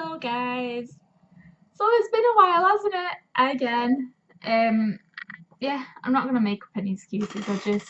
Hello guys. So it's been a while, hasn't it? Again. Yeah, I'm not gonna make up any excuses.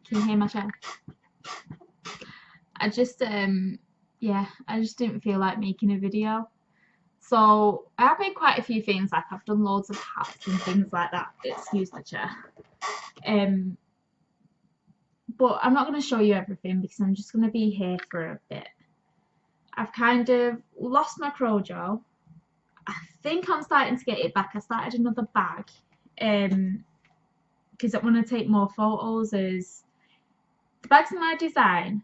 Can you hear my chair? Yeah, I just didn't feel like making a video. So I have made quite a few things, like I've done loads of hats and things like that. Excuse the chair. But I'm not gonna show you everything because I'm just gonna be here for a bit. I've kind of lost my crojo. I think I'm starting to get it back. I started another bag because I want to take more photos. As the bag's my design,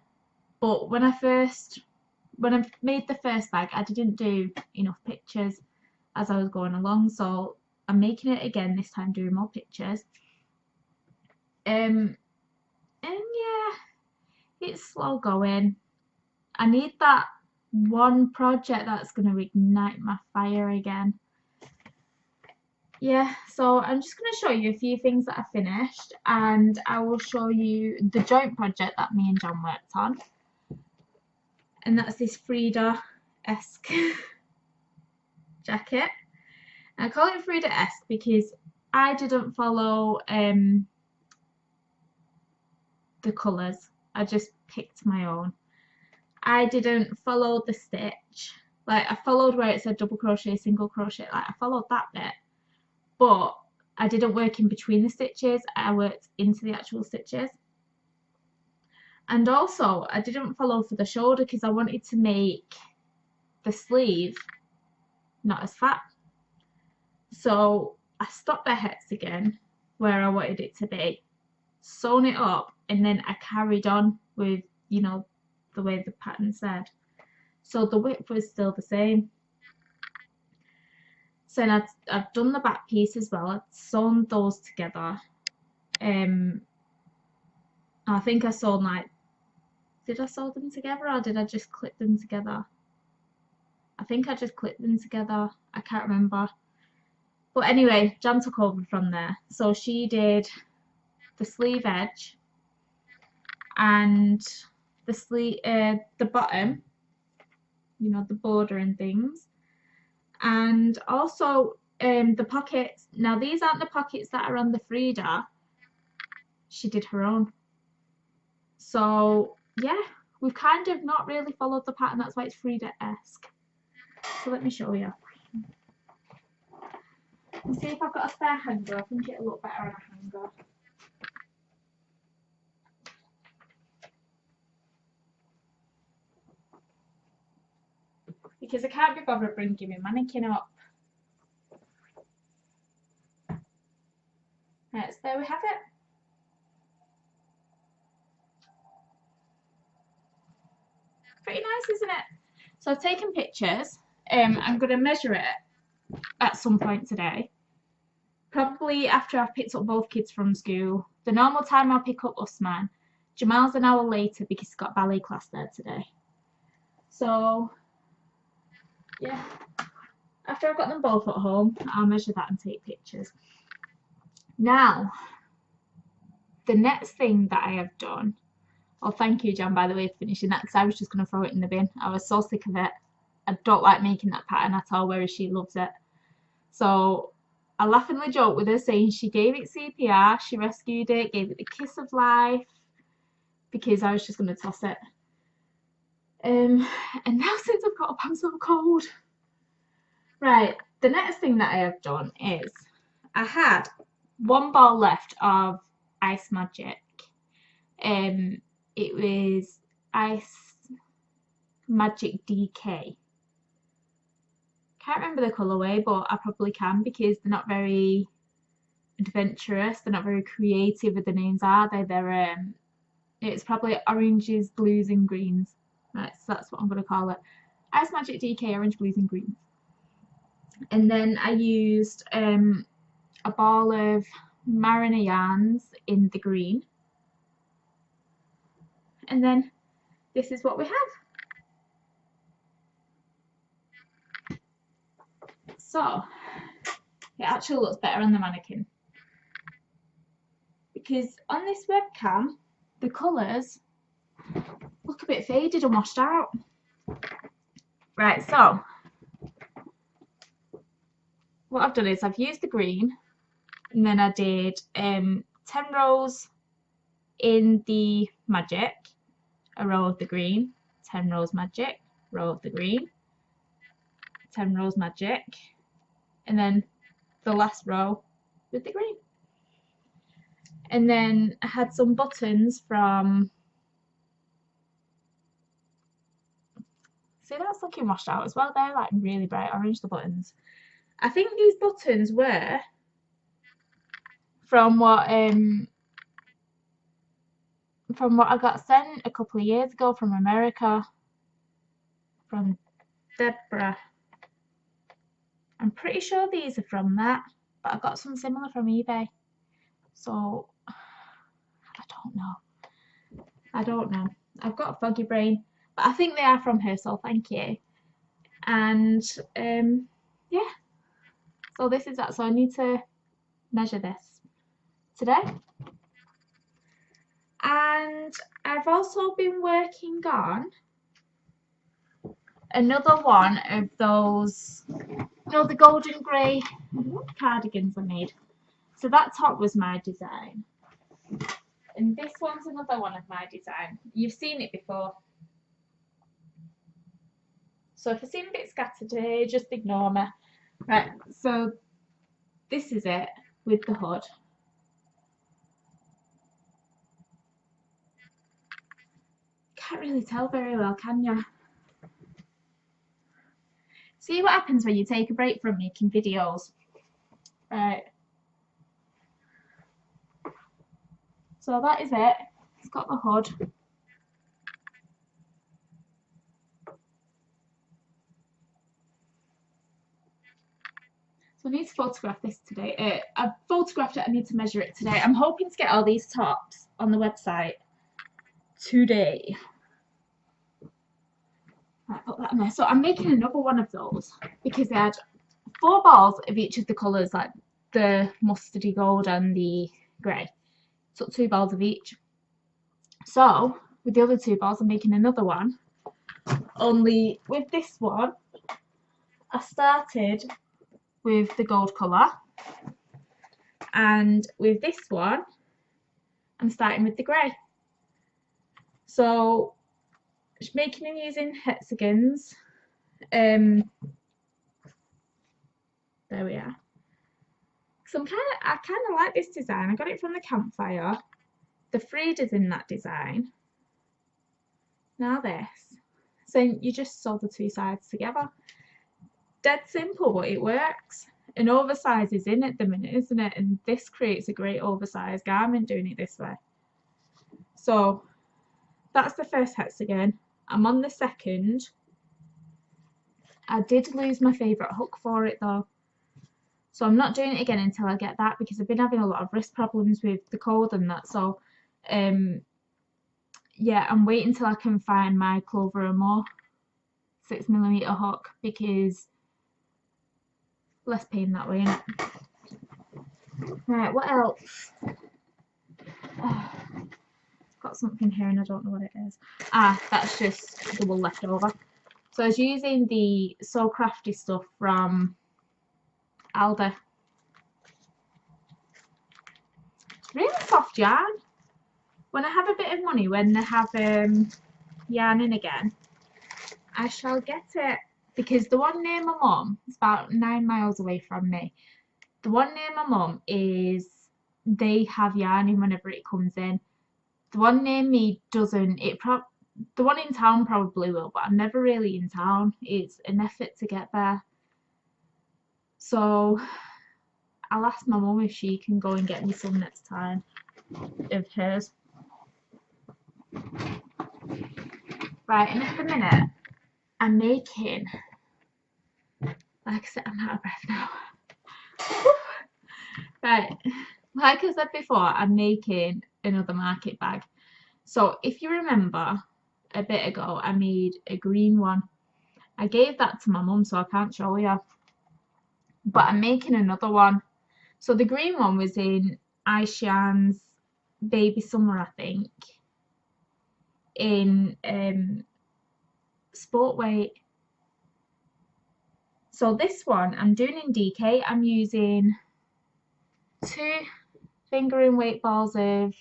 but when I made the first bag, I didn't do enough pictures as I was going along, so I'm making it again this time, doing more pictures. And yeah, it's slow going. I need that one project that's going to ignite my fire again. Yeah, so I'm just going to show you a few things that I finished, and I will show you the joint project that me and John worked on, and that's this Frida SK jacket. And I call it Frida SK because I didn't follow the colours. I just picked my own. I didn't follow the stitch. Like, I followed where it said double crochet, single crochet. Like, I followed that bit, but I didn't work in between the stitches. I worked into the actual stitches. And also, I didn't follow for the shoulder because I wanted to make the sleeve not as fat. So I stopped the hex again where I wanted it to be, sewn it up, and then I carried on with, the way the pattern said. So the width was still the same. So then I've done the back piece as well. I've sewn those together. I think I sewn did I sew them together or did I just clip them together? I think I just clipped them together. I can't remember. But anyway, Jan took over from there. So she did the sleeve edge and the bottom, the border and things. And also the pockets. Now these aren't the pockets that are on the Frida. She did her own. So yeah, we've kind of not really followed the pattern. That's why it's Frida-esque. So let me show you. Let's see if I've got a spare hanger. I think it'll look better on a hanger. Because I can't be bothered bringing my mannequin up. Right, so there we have it. Pretty nice, isn't it? So I've taken pictures. I'm going to measure it at some point today. Probably after I've picked up both kids from school. The normal time I'll pick up Usman. Jamal's an hour later because he's got ballet class there today. So yeah, after I've got them both at home, I'll measure that and take pictures. Now, the next thing that I have done, oh, thank you, Jan, by the way, for finishing that, because I was just going to throw it in the bin. I was so sick of it. I don't like making that pattern at all, whereas she loves it. So I laughingly joked with her saying she gave it CPR, she rescued it, gave it the kiss of life, because I was just going to toss it. And now since I've got up, I'm so cold. Right, the next thing that I have done is I had one ball left of Ice Magic. It was Ice Magic DK. Can't remember the colourway, but I probably can because they're not very adventurous. They're not very creative with the names, are they? It's probably oranges, blues, and greens. Right, so that's what I'm going to call it. Ice Magic DK, orange, blues, and greens. And then I used a ball of Mariner yarns in the green. And then this is what we have. So it actually looks better on the mannequin. Because on this webcam, the colours look a bit faded and washed out. Right, so what I've done is I've used the green, and then I did 10 rows in the magic, a row of the green, 10 rows magic, row of the green, 10 rows magic, and then the last row with the green. And then I had some buttons from, see, that's looking washed out as well. They're like really bright orange, the buttons. I think these buttons were from what I got sent a couple of years ago from America, from Deborah. I'm pretty sure these are from that, but I got some similar from eBay. So I don't know. I don't know. I've got a foggy brain, but I think they are from her, so thank you. And yeah, so this is that. So I need to measure this today. And I've also been working on another one of those, you know, the golden grey cardigans I made. So that top was my design. And this one's another one of my design. You've seen it before. So if I seem a bit scattered today, just ignore me. Right, so this is it with the hood. Can't really tell very well, can you? See what happens when you take a break from making videos. Right. So that is it. It's got the hood. So I need to photograph this today. I've photographed it, I need to measure it today. I'm hoping to get all these tops on the website today. Right, put that in there. So I'm making another one of those because they had 4 balls of each of the colours, like the mustardy gold and the grey. So 2 balls of each. So with the other 2 balls, I'm making another one. Only with this one, I started with the gold colour, and with this one, I'm starting with the grey. So just making and using hexagons. There we are. So I kind of like this design. I got it from the campfire. The Frida's in that design. Now this. So you just sew the 2 sides together. Dead simple, but it works. An oversize is in at the minute, isn't it? And this creates a great oversized garment doing it this way. So that's the first hexagon. I'm on the second. I did lose my favourite hook for it though. So I'm not doing it again until I get that, because I've been having a lot of wrist problems with the cold and that. So yeah, I'm waiting till I can find my Clover and More 6mm hook, because less pain that way, innit? Right, what else? Oh, got something here and I don't know what it is. Ah, that's just the wool left over. So I was using the So Crafty stuff from Aldi. Really soft yarn. When I have a bit of money, when they have yarn in again, I shall get it, because the one near my mum is about 9 miles away from me. The one near my mum is, they have yarn in whenever it comes in. The one near me doesn't. The one in town probably will, but I'm never really in town. It's an effort to get there. So I'll ask my mum if she can go and get me some next time of hers. Right, and at the minute, I'm making, like I said, I'm out of breath now. Right, like I said before, I'm making another market bag. So if you remember, a bit ago, I made a green one. I gave that to my mum, so I can't show you. But I'm making another one. So the green one was in Aishan's Baby Summer, I think, in sport weight. So this one I'm doing in DK. I'm using 2 fingering weight balls of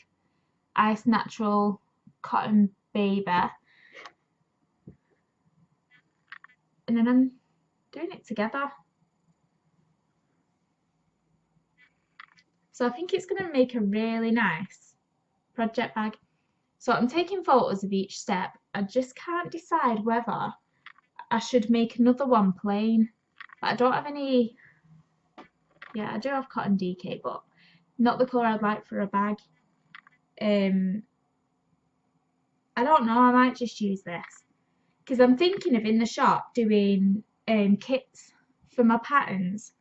Ice Natural Cotton Baby, and then I'm doing it together. So I think it's going to make a really nice project bag. So I'm taking photos of each step. I just can't decide whether I should make another one plain, but I don't have any. Yeah, I do have cotton DK, but not the colour I'd like for a bag. I don't know, I might just use this, because I'm thinking of in the shop doing kits for my patterns.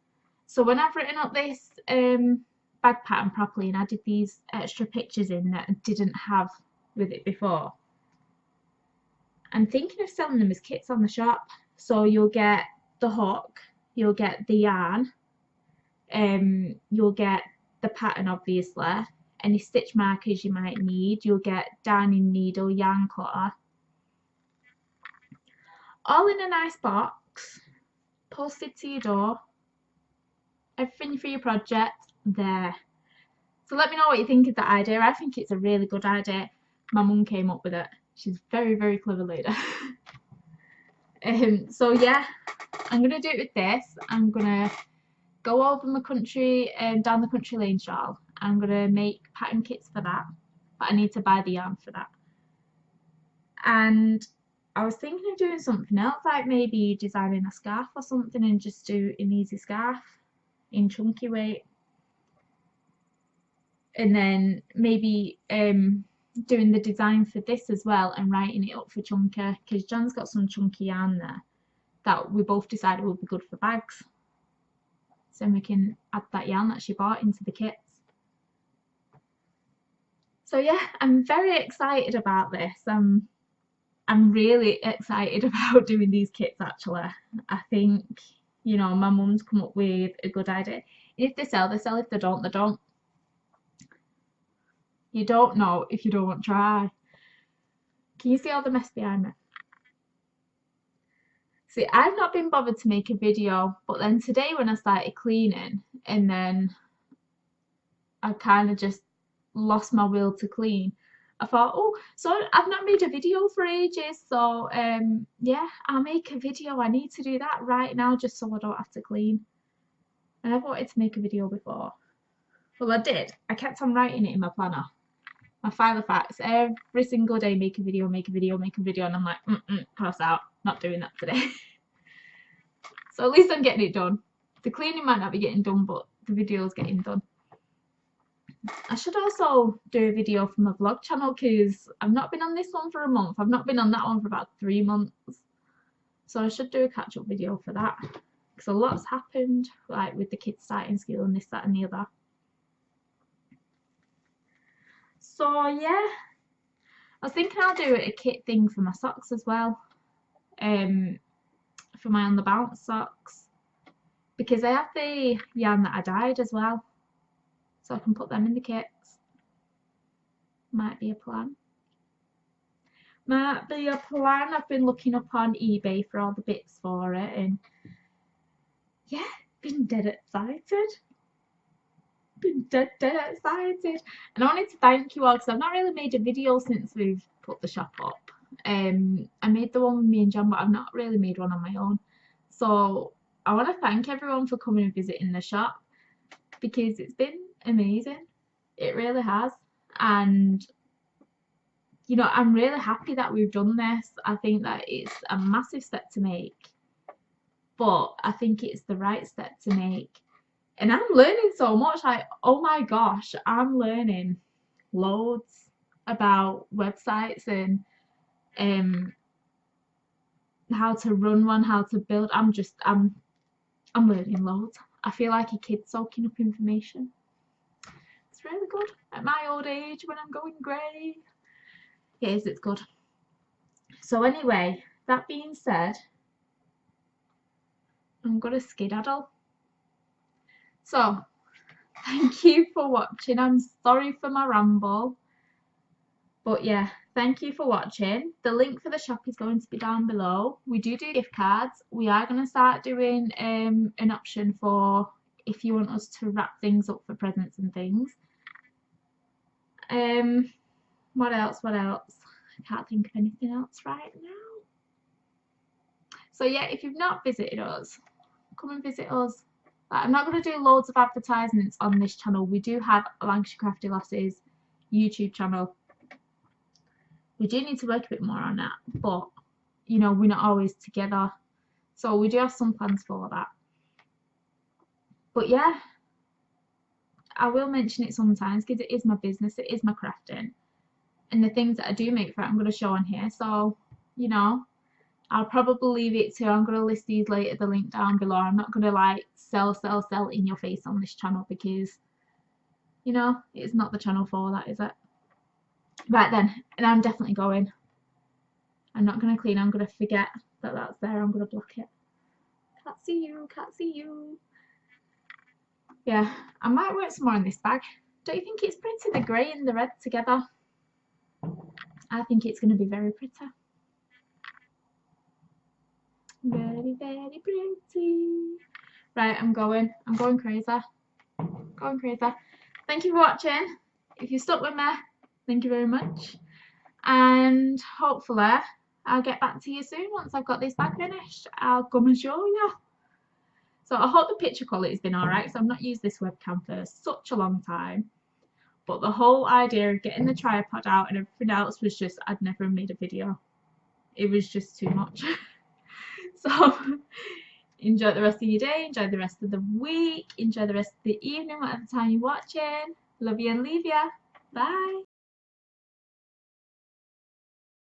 So when I've written up this bag pattern properly and added these extra pictures in that I didn't have with it before, I'm thinking of selling them as kits on the shop. So you'll get the hook, you'll get the yarn, you'll get the pattern obviously, any stitch markers you might need, you'll get darning needle, yarn cutter, all in a nice box, posted to your door. Everything for your project there. So let me know what you think of that idea. I think it's a really good idea. My mum came up with it. She's very, very clever lady. So yeah, I'm gonna do it with this. I'm gonna go over my country down the country lane shawl. I'm gonna make pattern kits for that, but I need to buy the yarn for that. And I was thinking of doing something else, like maybe designing a scarf or something and just do an easy scarf in chunky weight. And then maybe doing the design for this as well and writing it up for chunky, because John's got some chunky yarn there that we both decided would be good for bags. So we can add that yarn that she bought into the kits. So yeah, I'm very excited about this. I'm really excited about doing these kits actually. I think, you know, my mum's come up with a good idea. If they sell, they sell. If they don't, they don't. You don't know if you don't try. Can you see all the mess behind me? See, I've not been bothered to make a video, but then today when I started cleaning and then I kind of just lost my will to clean, I thought, oh, so I've not made a video for ages, so yeah, I'll make a video. I need to do that right now just so I don't have to clean. And I've wanted to make a video before. Well, I did. I kept on writing it in my planner. My file of facts. Every single day, make a video, make a video, make a video. And I'm like, cross out. Not doing that today. So at least I'm getting it done. The cleaning might not be getting done, but the video's getting done. I should also do a video for my vlog channel because I've not been on this one for a month. I've not been on that one for about 3 months. So I should do a catch-up video for that. Because a lot's happened, like with the kids starting school and this, that and the other. So yeah, I was thinking I'll do a kit thing for my socks as well. For my on the bounce socks. Because I have the yarn that I dyed as well. So I can put them in the kits. Might be a plan. Might be a plan. I've been looking up on eBay for all the bits for it and yeah, been dead excited. Been dead excited. And I wanted to thank you all because I've not really made a video since we've put the shop up. I made the one with me and John, but I've not really made one on my own. So I want to thank everyone for coming and visiting the shop because it's been amazing. It really has. And you know, I'm really happy that we've done this. I think that it's a massive step to make, but I think it's the right step to make. And I'm learning so much. Like, oh my gosh, I'm learning loads about websites and how to run one, how to build. I'm learning loads. I feel like a kid soaking up information. It's really good at my old age when I'm going grey. Yes, it's good. So anyway, that being said, I'm gonna skedaddle. So thank you for watching. I'm sorry for my ramble, but yeah, thank you for watching. The link for the shop is going to be down below. We do gift cards. We are going to start doing an option for if you want us to wrap things up for presents and things. What else? I can't think of anything else right now. So yeah, if you've not visited us, come and visit us. I'm not going to do loads of advertisements on this channel. We do have a Lancashire Crafty Lasses YouTube channel. We do need to work a bit more on that, but you know, we're not always together, so we do have some plans for that. But yeah, I will mention it sometimes because it is my business, it is my crafting, and the things that I do make for it I'm going to show on here. So you know, I'll probably leave it to, I'm going to list these later, the link down below. I'm not going to like sell in your face on this channel because, you know, it's not the channel for that, is it? Right then, and I'm definitely going. I'm not going to clean, I'm going to forget that that's there, I'm going to block it. Can't see you, can't see you. Yeah, I might work some more on this bag. Don't you think it's pretty, the grey and the red together? I think it's going to be very pretty. Very, very pretty. Right, I'm going crazy. Going crazy. Thank you for watching. If you stuck with me, thank you very much. And hopefully I'll get back to you soon once I've got this bag finished. I'll come and show you. So I hope the picture quality has been alright, so I've not used this webcam for such a long time. But the whole idea of getting the tripod out and everything else was just, I'd never made a video. It was just too much. So enjoy the rest of your day, enjoy the rest of the week, enjoy the rest of the evening, whatever time you're watching. Love you and leave you. Bye.